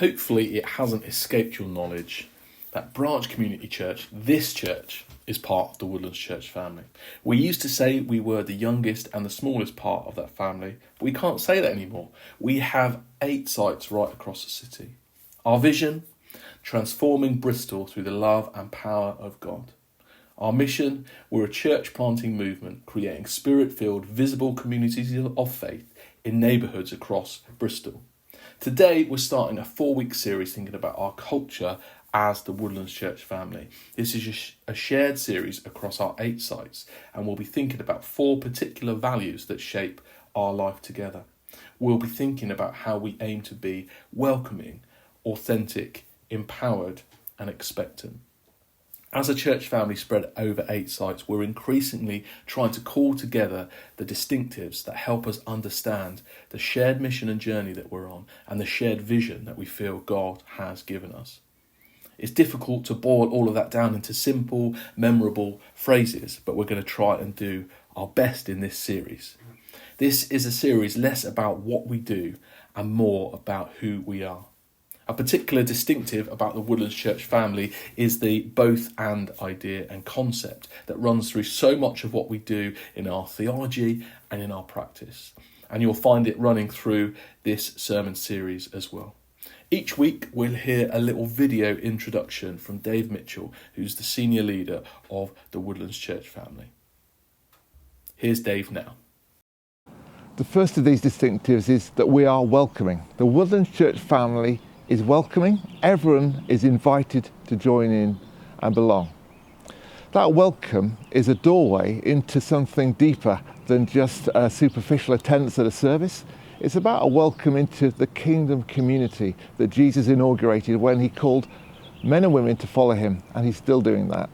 hopefully it hasn't escaped your knowledge that Branch Community Church, this church, is part of the Woodlands Church family. We used to say we were the youngest and the smallest part of that family, but we can't say that anymore. We have 8 sites right across the city. Our vision, transforming Bristol through the love and power of God. Our mission, we're a church planting movement, creating spirit-filled, visible communities of faith in neighbourhoods across Bristol. Today, we're starting a 4-week series thinking about our culture as the Woodlands Church family. This is a shared series across our 8 sites, and we'll be thinking about 4 particular values that shape our life together. We'll be thinking about how we aim to be welcoming, authentic, empowered, and expectant. As a church family spread over 8 sites, we're increasingly trying to call together the distinctives that help us understand the shared mission and journey that we're on and the shared vision that we feel God has given us. It's difficult to boil all of that down into simple, memorable phrases, but we're going to try and do our best in this series. This is a series less about what we do and more about who we are. A particular distinctive about the Woodlands Church family is the both and idea and concept that runs through so much of what we do in our theology and in our practice. And you'll find it running through this sermon series as well. Each week we'll hear a little video introduction from Dave Mitchell, who's the senior leader of the Woodlands Church family. Here's Dave now. The first of these distinctives is that we are welcoming. The Woodlands Church family is welcoming. Everyone is invited to join in and belong. That welcome is a doorway into something deeper than just a superficial attendance at a service. It's about a welcome into the kingdom community that Jesus inaugurated when he called men and women to follow him, and he's still doing that.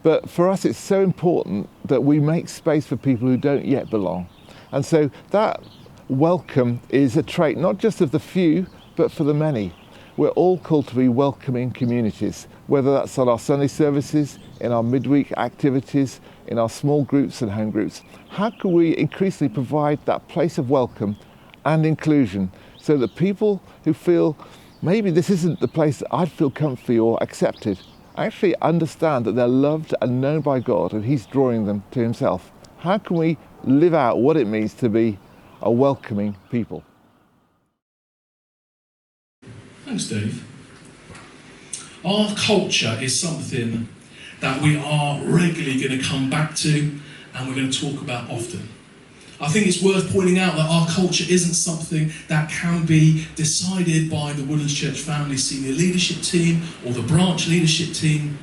But for us, it's so important that we make space for people who don't yet belong. And so that welcome is a trait not just of the few, but for the many. We're all called to be welcoming communities, whether that's on our Sunday services, in our midweek activities, in our small groups and home groups. How can we increasingly provide that place of welcome and inclusion so that people who feel maybe this isn't the place that I'd feel comfy or accepted actually understand that they're loved and known by God and he's drawing them to himself? How can we live out what it means to be a welcoming people? Thanks, Dave. Our culture is something that we are regularly going to come back to and we're going to talk about often. I think it's worth pointing out that our culture isn't something that can be decided by the Woodlands Church Family Senior Leadership Team or the Branch Leadership Team.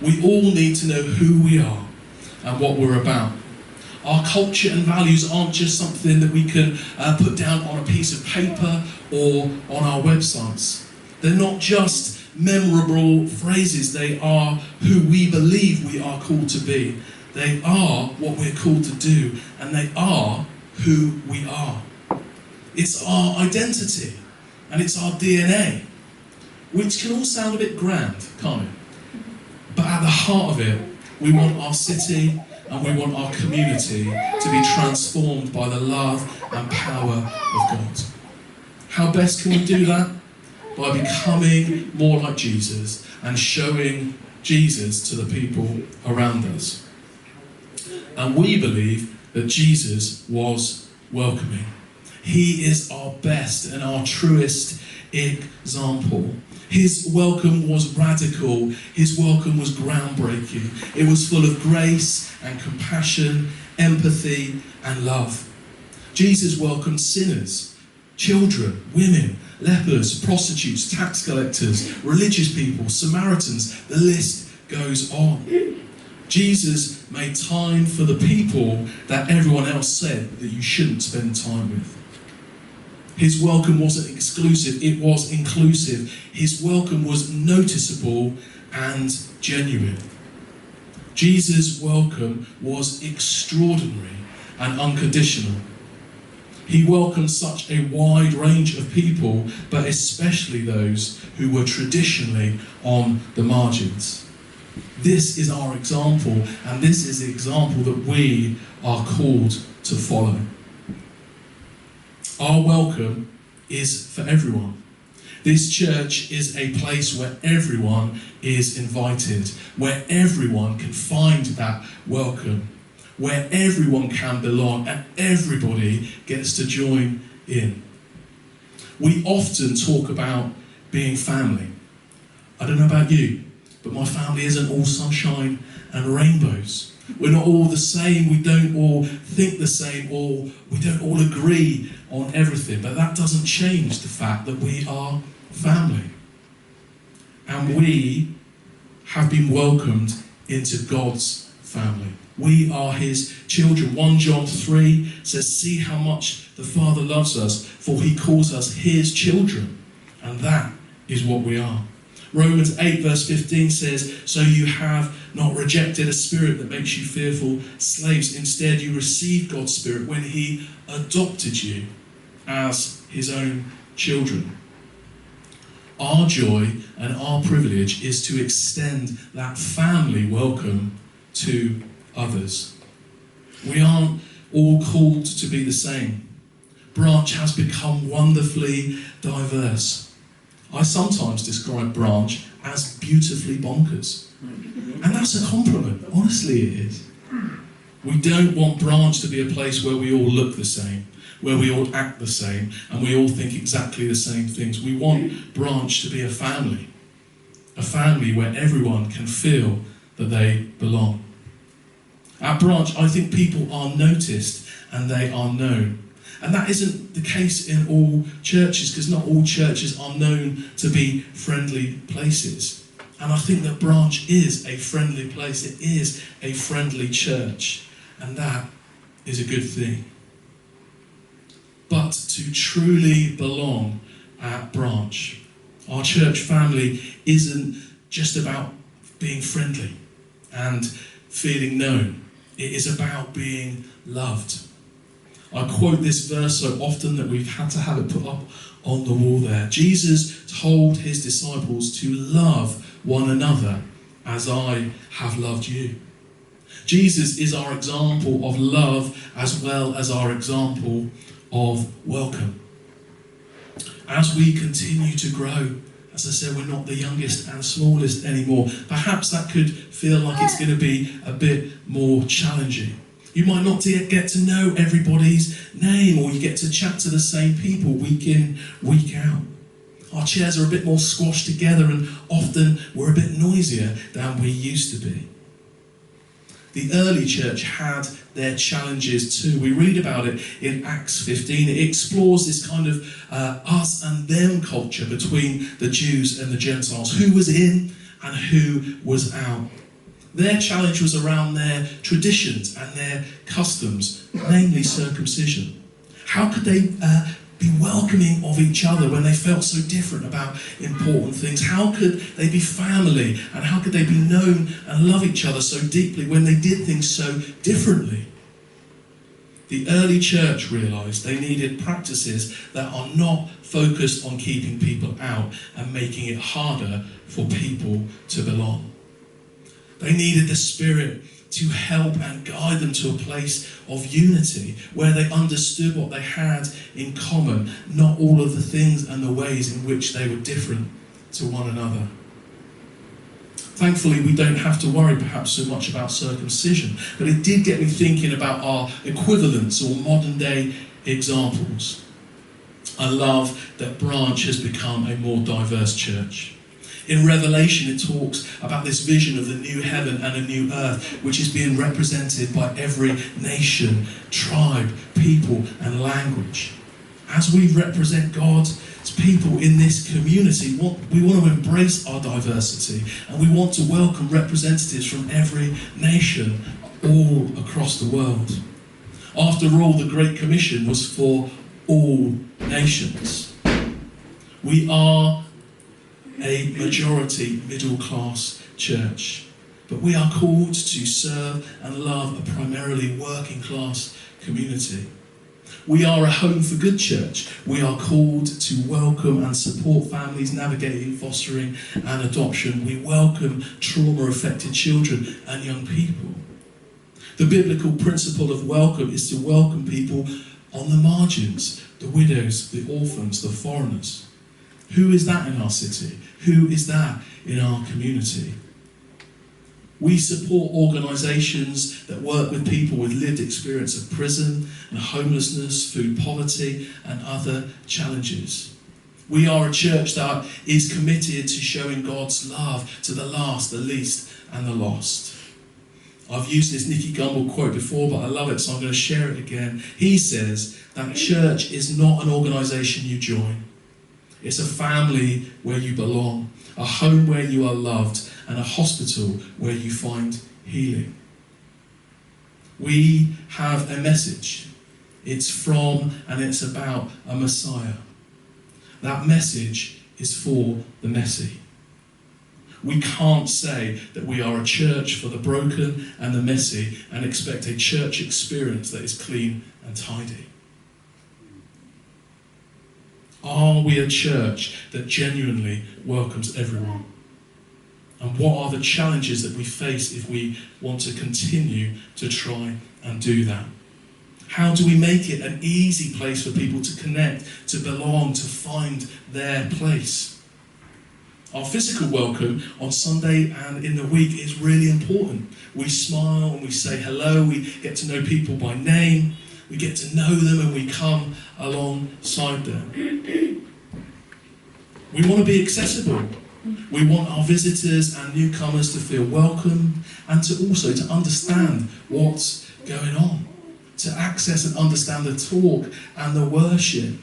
We all need to know who we are and what we're about. Our culture and values aren't just something that we can put down on a piece of paper or on our websites. They're not just memorable phrases, they are who we believe we are called to be. They are what we're called to do, and they are who we are. It's our identity, and it's our DNA, which can all sound a bit grand, can't it? But at the heart of it, we want our city and we want our community to be transformed by the love and power of God. How best can we do that? By becoming more like Jesus and showing Jesus to the people around us. And we believe that Jesus was welcoming. He is our best and our truest example. His welcome was radical. His welcome was groundbreaking. It was full of grace and compassion, empathy and love. Jesus welcomed sinners, children, women, lepers, prostitutes, tax collectors, religious people, Samaritans. The list goes on. Jesus made time for the people that everyone else said that you shouldn't spend time with. His welcome wasn't exclusive, it was inclusive. His welcome was noticeable and genuine. Jesus' welcome was extraordinary and unconditional. He welcomed such a wide range of people, but especially those who were traditionally on the margins. This is our example, and this is the example that we are called to follow. Our welcome is for everyone. This church is a place where everyone is invited, where everyone can find that welcome, where everyone can belong and everybody gets to join in. We often talk about being family. I don't know about you, but my family isn't all sunshine and rainbows. We're not all the same, we don't all think the same, or we don't all agree on everything, but that doesn't change the fact that we are family. And we have been welcomed into God's family. We are his children. 1 John 3 says, "See how much the Father loves us, for he calls us his children." And that is what we are. Romans 8 verse 15 says, "So you have not rejected a spirit that makes you fearful slaves. Instead, you received God's Spirit when he adopted you as his own children." Our joy and our privilege is to extend that family welcome to others. We aren't all called to be the same. Branch has become wonderfully diverse. I sometimes describe Branch as beautifully bonkers. And that's a compliment, honestly it is. We don't want Branch to be a place where we all look the same, where we all act the same, and we all think exactly the same things. We want Branch to be a family where everyone can feel that they belong. At Branch, I think people are noticed and they are known. And that isn't the case in all churches, because not all churches are known to be friendly places. And I think that Branch is a friendly place. It is a friendly church. And that is a good thing. But to truly belong at Branch, our church family isn't just about being friendly and feeling known. It is about being loved. I quote this verse so often that we've had to have it put up on the wall there. Jesus told his disciples to love one another as I have loved you. Jesus is our example of love as well as our example of welcome. As we continue to grow, as I said, we're not the youngest and smallest anymore. Perhaps that could feel like it's going to be a bit more challenging. You might not get to know everybody's name, or you get to chat to the same people week in, week out. Our chairs are a bit more squashed together, and often we're a bit noisier than we used to be. The early church had their challenges too. We read about it in Acts 15. It explores this kind of us and them culture between the Jews and the Gentiles. Who was in and who was out. Their challenge was around their traditions and their customs, namely circumcision. How could they be welcoming of each other when they felt so different about important things? How could they be family, and how could they be known and love each other so deeply when they did things so differently? The early church realised they needed practices that are not focused on keeping people out and making it harder for people to belong. They needed the Spirit to help and guide them to a place of unity where they understood what they had in common, not all of the things and the ways in which they were different to one another. Thankfully, we don't have to worry perhaps so much about circumcision, but it did get me thinking about our equivalents or modern day examples. I love that Branch has become a more diverse church. In Revelation, it talks about this vision of the new heaven and a new earth, which is being represented by every nation, tribe, people, and language. As we represent God's people in this community, we want to embrace our diversity, and we want to welcome representatives from every nation all across the world. After all, the Great Commission was for all nations. We are a majority middle-class church, but we are called to serve and love a primarily working-class community. We are a home for good church. We are called to welcome and support families navigating fostering and adoption. We welcome trauma-affected children and young people. The biblical principle of welcome is to welcome people on the margins, the widows, the orphans, the foreigners. Who is that in our city? Who is that in our community? We support organisations that work with people with lived experience of prison and homelessness, food poverty and other challenges. We are a church that is committed to showing God's love to the last, the least and the lost. I've used this Nicky Gumbel quote before, but I love it, so I'm going to share it again. He says that church is not an organisation you join. It's a family where you belong, a home where you are loved, and a hospital where you find healing. We have a message. It's from and it's about a Messiah. That message is for the messy. We can't say that we are a church for the broken and the messy and expect a church experience that is clean and tidy. Are we a church that genuinely welcomes everyone? And what are the challenges that we face if we want to continue to try and do that? How do we make it an easy place for people to connect, to belong, to find their place? Our physical welcome on Sunday and in the week is really important. We smile and we say hello, we get to know people by name, we get to know them and we come alongside them. We want to be accessible. We want our visitors and newcomers to feel welcome and to also to understand what's going on, to access and understand the talk and the worship.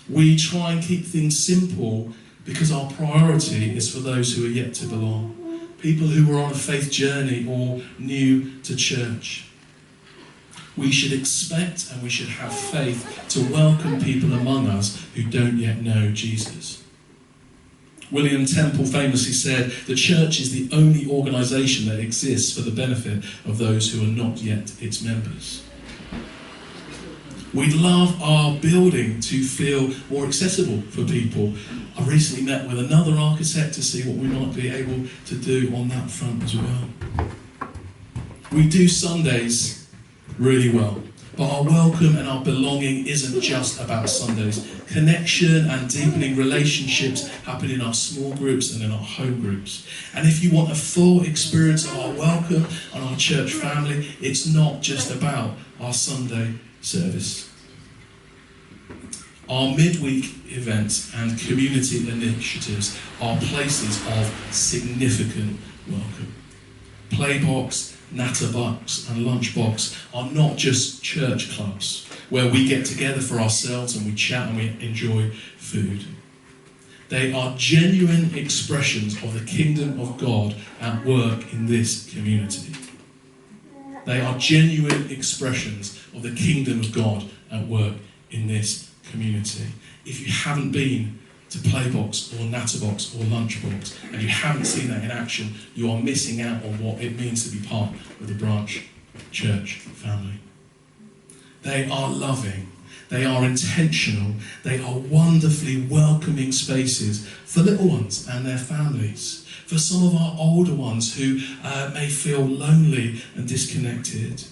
We try and keep things simple because our priority is for those who are yet to belong, people who are on a faith journey or new to church. We should expect and we should have faith to welcome people among us who don't yet know Jesus. William Temple famously said, "The church is the only organisation that exists for the benefit of those who are not yet its members." We'd love our building to feel more accessible for people. I recently met with another architect to see what we might be able to do on that front as well. We do Sundays really well, but our welcome and our belonging isn't just about Sundays. Connection and deepening relationships happen in our small groups and in our home groups. And if you want a full experience of our welcome and our church family, it's not just about our Sunday service. Our midweek events and community initiatives are places of significant welcome. Playbox, Natterbox and Lunchbox are not just church clubs where we get together for ourselves and we chat and we enjoy food. They are genuine expressions of the kingdom of God at work in this community. They are genuine expressions of the kingdom of God at work in this community. If you haven't been to Playbox or Natterbox or Lunchbox and you haven't seen that in action, you are missing out on what it means to be part of the Branch Church family. They are loving, they are intentional, they are wonderfully welcoming spaces for little ones and their families, for some of our older ones who may feel lonely and disconnected.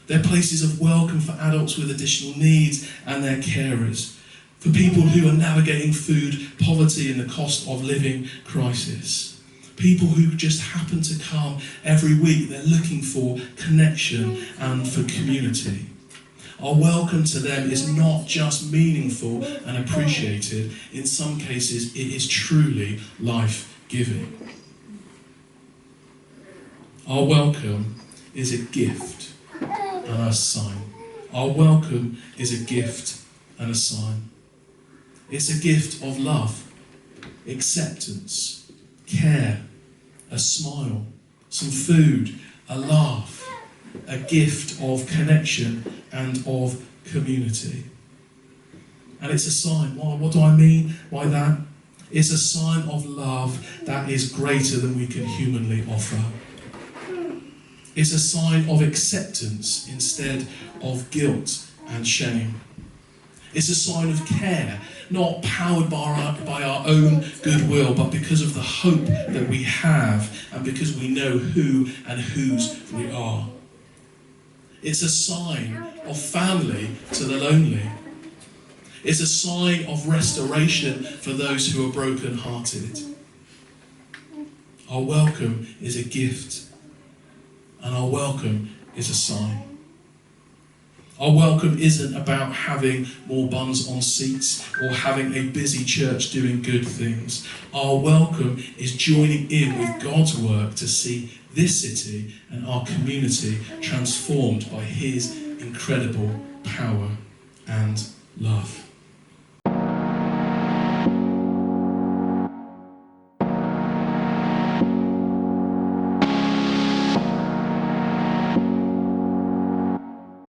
They're places of welcome for adults with additional needs and their carers, for people who are navigating food poverty and the cost of living crisis. People who just happen to come every week. They're looking for connection and for community. Our welcome to them is not just meaningful and appreciated. In some cases, it is truly life-giving. Our welcome is a gift and a sign. Our welcome is a gift and a sign. It's a gift of love, acceptance, care, a smile, some food, a laugh, a gift of connection and of community. And it's a sign. What do I mean by that? It's a sign of love that is greater than we can humanly offer. It's a sign of acceptance instead of guilt and shame. It's a sign of care, not powered by our own goodwill, but because of the hope that we have and because we know who and whose we are. It's a sign of family to the lonely. It's a sign of restoration for those who are broken-hearted. Our welcome is a gift, and our welcome is a sign. Our welcome isn't about having more buns on seats or having a busy church doing good things. Our welcome is joining in with God's work to see this city and our community transformed by his incredible power and love.